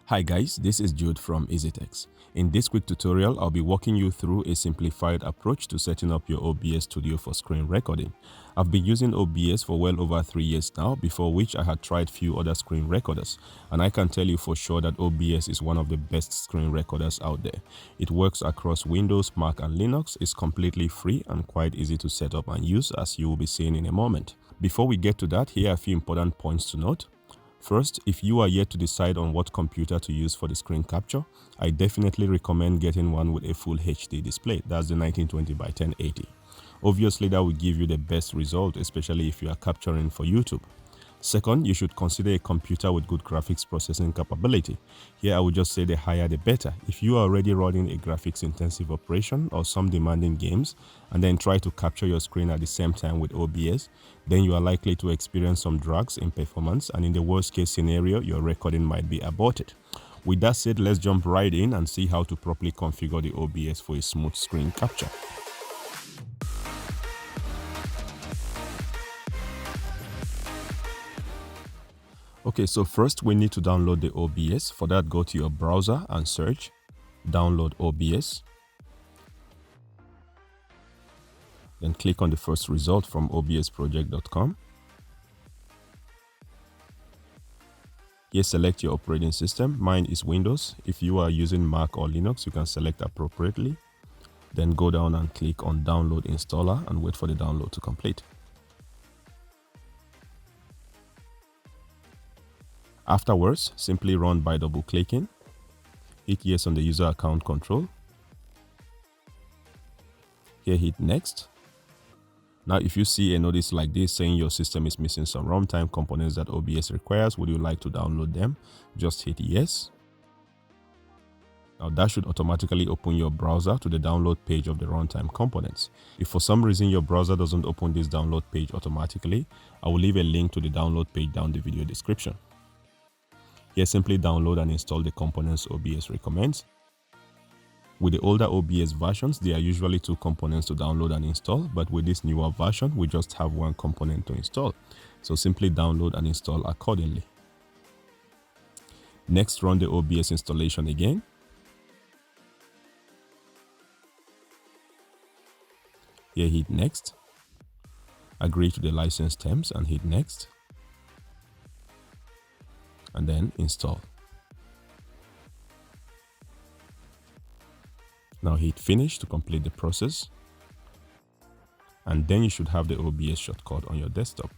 Hi guys, this is Jude from 𝐂𝐋𝐿. In this quick tutorial, I'll be walking you through a simplified approach to setting up your OBS studio for screen recording. I've been using OBS for well over 3 years now, before which I had tried few other screen recorders, and I can tell you for sure that OBS is one of the best screen recorders out there. It works across Windows, Mac and Linux, is completely free and quite easy to set up and use, as you will be seeing in a moment. Before we get to that, here are a few important points to note. First, if you are yet to decide on what computer to use for the screen capture, I definitely recommend getting one with a full HD display. That's the 1920 by 1080. Obviously, that will give you the best result, especially if you are capturing for YouTube. Second, you should consider a computer with good graphics processing capability. Here I would just say the higher the better. If you are already running a graphics intensive operation or some demanding games and then try to capture your screen at the same time with OBS, then you are likely to experience some drags in performance, and in the worst case scenario, your recording might be aborted. With that said, let's jump right in and see how to properly configure the OBS for a smooth screen capture. Okay, so first we need to download the OBS. For that, go to your browser and search download OBS. Then click on the first result from obsproject.com. Here select your operating system. Mine is Windows. If you are using Mac or Linux, you can select appropriately. Then go down and click on download installer and wait for the download to complete. Afterwards, simply run by double clicking. Hit yes on the user account control. Here hit next. Now if you see a notice like this saying your system is missing some runtime components that OBS requires, would you like to download them? Just hit yes. Now that should automatically open your browser to the download page of the runtime components. If for some reason your browser doesn't open this download page automatically, I will leave a link to the download page down the video description. Here simply download and install the components OBS recommends. With the older OBS versions, there are usually 2 components to download and install, but with this newer version, we just have 1 component to install. So simply download and install accordingly. Next, run the OBS installation again. Here hit next. Agree to the license terms and hit next. And then install. Now hit finish to complete the process, and then you should have the OBS shortcut on your desktop.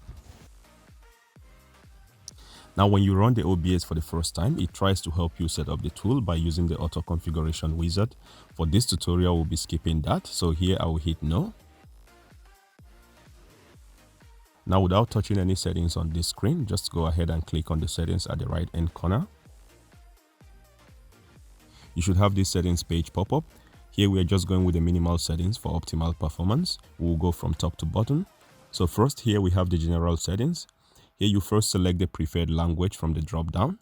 Now when you run the OBS for the first time, it tries to help you set up the tool by using the auto configuration wizard. For this tutorial, we'll be skipping that, so here I will hit no. Now without touching any settings on this screen, just go ahead and click on the settings at the right hand corner. You should have this settings page pop up. Here we are just going with the minimal settings for optimal performance. We'll go from top to bottom. So first, here we have the general settings. Here you first select the preferred language from the drop down.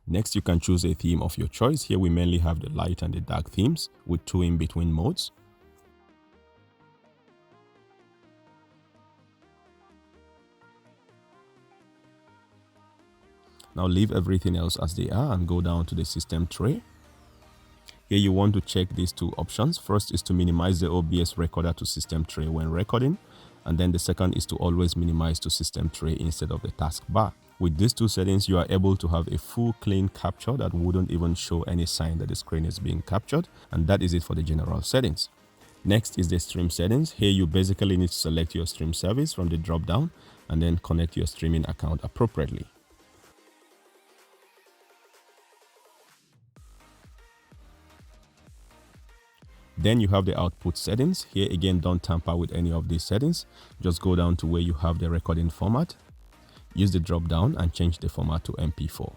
Next, you can choose a theme of your choice. Here we mainly have the light and the dark themes with 2 in between modes. Now leave everything else as they are and go down to the system tray. Here you want to check these 2 options. First is to minimize the OBS recorder to system tray when recording, and then the second is to always minimize to system tray instead of the taskbar. With these 2 settings, you are able to have a full clean capture that wouldn't even show any sign that the screen is being captured, and that is it for the general settings. Next is the stream settings. Here you basically need to select your stream service from the drop down and then connect your streaming account appropriately. Then you have the output settings. Here again, don't tamper with any of these settings. Just go down to where you have the recording format. Use the drop down and change the format to MP4.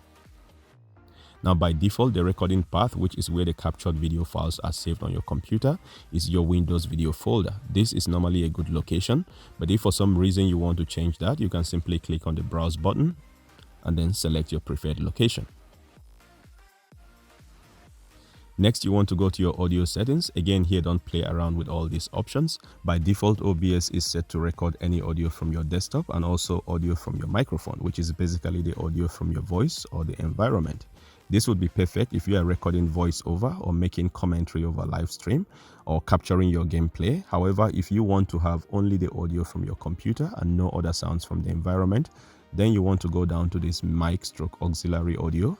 Now by default, the recording path, which is where the captured video files are saved on your computer, is your Windows video folder. This is normally a good location, but if for some reason you want to change that, you can simply click on the browse button and then select your preferred location. Next, you want to go to your audio settings. Again, here don't play around with all these options. By default, OBS is set to record any audio from your desktop and also audio from your microphone, which is basically the audio from your voice or the environment. This would be perfect if you are recording voiceover or making commentary over live stream or capturing your gameplay. However, if you want to have only the audio from your computer and no other sounds from the environment, then you want to go down to this mic/auxiliary audio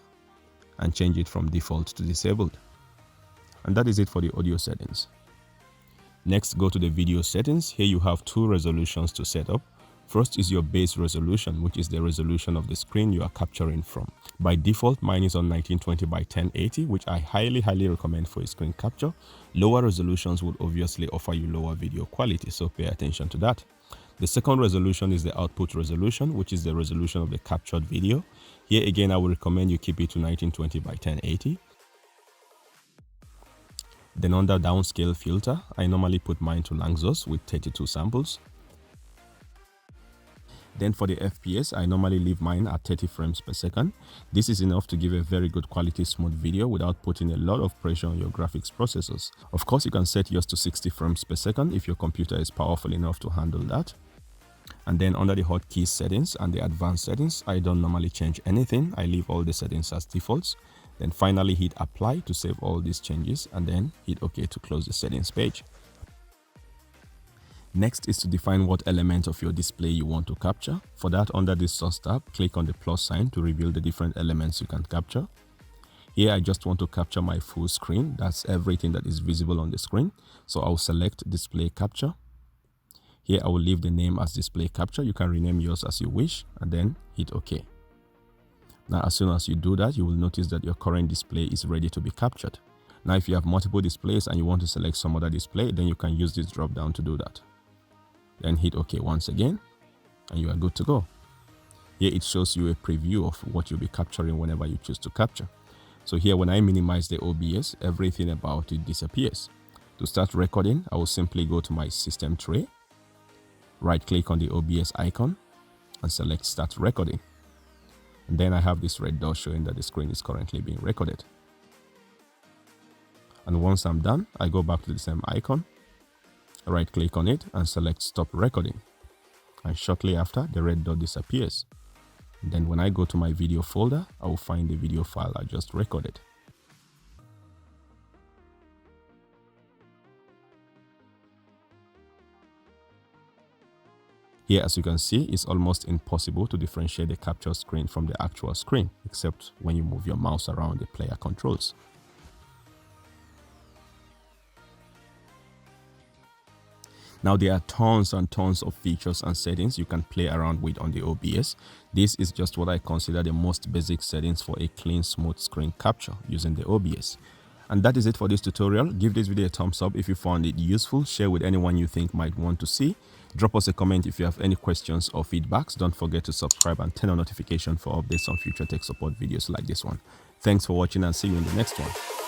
and change it from default to disabled. And that is it for the audio settings. Next, go to the video settings. Here you have two resolutions to set up. First is your base resolution, which is the resolution of the screen you are capturing from. By default, mine is on 1920 by 1080, which I highly recommend for a screen capture. Lower resolutions would obviously offer you lower video quality, so pay attention to that. The second resolution is the output resolution, which is the resolution of the captured video. Here again, I would recommend you keep it to 1920 by 1080. Then under downscale filter, I normally put mine to Lanczos with 32 samples. Then for the FPS, I normally leave mine at 30 frames per second. This is enough to give a very good quality smooth video without putting a lot of pressure on your graphics processors. Of course, you can set yours to 60 frames per second if your computer is powerful enough to handle that. And then under the hotkey settings and the advanced settings, I don't normally change anything. I leave all the settings as defaults. Then finally hit apply to save all these changes and then hit OK to close the settings page. Next is to define what element of your display you want to capture. For that, under this source tab, click on the plus sign to reveal the different elements you can capture. Here I just want to capture my full screen. That's everything that is visible on the screen. So I'll select display capture. Here I will leave the name as display capture. You can rename yours as you wish and then hit OK. Now as soon as you do that, you will notice that your current display is ready to be captured. Now if you have multiple displays and you want to select some other display, then you can use this drop down to do that. Then hit OK once again and you are good to go. Here it shows you a preview of what you'll be capturing whenever you choose to capture. So here when I minimize the OBS, everything about it disappears. To start recording, I will simply go to my system tray, right click on the OBS icon and select start recording. And then I have this red dot showing that the screen is currently being recorded. And once I'm done, I go back to the same icon, right click on it and select stop recording. And shortly after, the red dot disappears. And then when I go to my video folder, I will find the video file I just recorded. Here, as you can see, it's almost impossible to differentiate the capture screen from the actual screen, except when you move your mouse around the player controls. Now there are tons and tons of features and settings you can play around with on the OBS. This is just what I consider the most basic settings for a clean, smooth screen capture using the OBS. And that is it for this tutorial. Give this video a thumbs up if you found it useful. Share with anyone you think might want to see. Drop us a comment if you have any questions or feedbacks. Don't forget to subscribe and turn on notification for updates on future tech support videos like this one. Thanks for watching and see you in the next one.